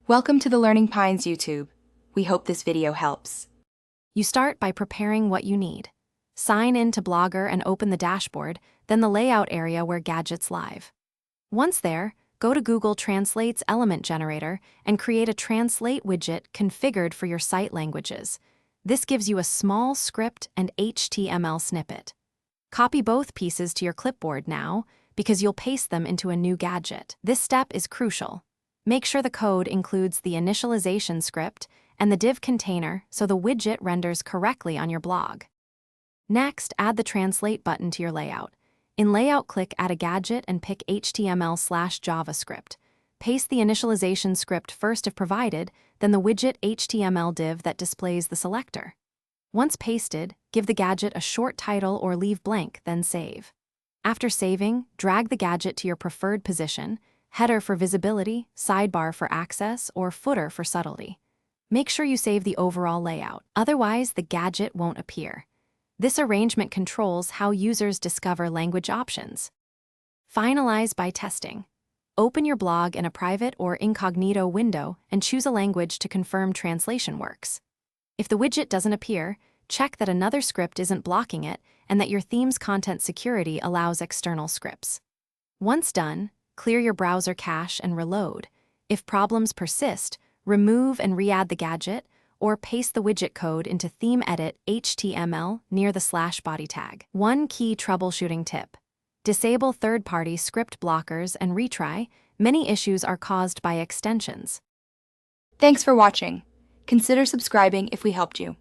Welcome to the Learning Pines YouTube. We hope this video helps. You start by preparing what you need. Sign in to Blogger and open the dashboard, then the layout area where Gadgets live. Once there, go to Google Translate's element generator and create a translate widget configured for your site languages. This gives you a small script and HTML snippet. Copy both pieces to your clipboard now, because you'll paste them into a new gadget. This step is crucial. Make sure the code includes the initialization script and the div container so the widget renders correctly on your blog. Next, add the Translate button to your layout. In Layout, click Add a Gadget and pick HTML/JavaScript. Paste the initialization script first if provided, then the widget HTML div that displays the selector. Once pasted, give the gadget a short title or leave blank, then save. After saving, drag the gadget to your preferred position, header for visibility, sidebar for access, or footer for subtlety. Make sure you save the overall layout, otherwise the gadget won't appear. This arrangement controls how users discover language options. Finalize by testing. Open your blog in a private or incognito window and choose a language to confirm translation works. If the widget doesn't appear, check that another script isn't blocking it and that your theme's content security allows external scripts. Once done, clear your browser cache and reload. If problems persist, remove and re-add the gadget, or paste the widget code into theme edit HTML near the /body tag. One key troubleshooting tip: disable third-party script blockers and retry. Many issues are caused by extensions. Thanks for watching. Consider subscribing if we helped you.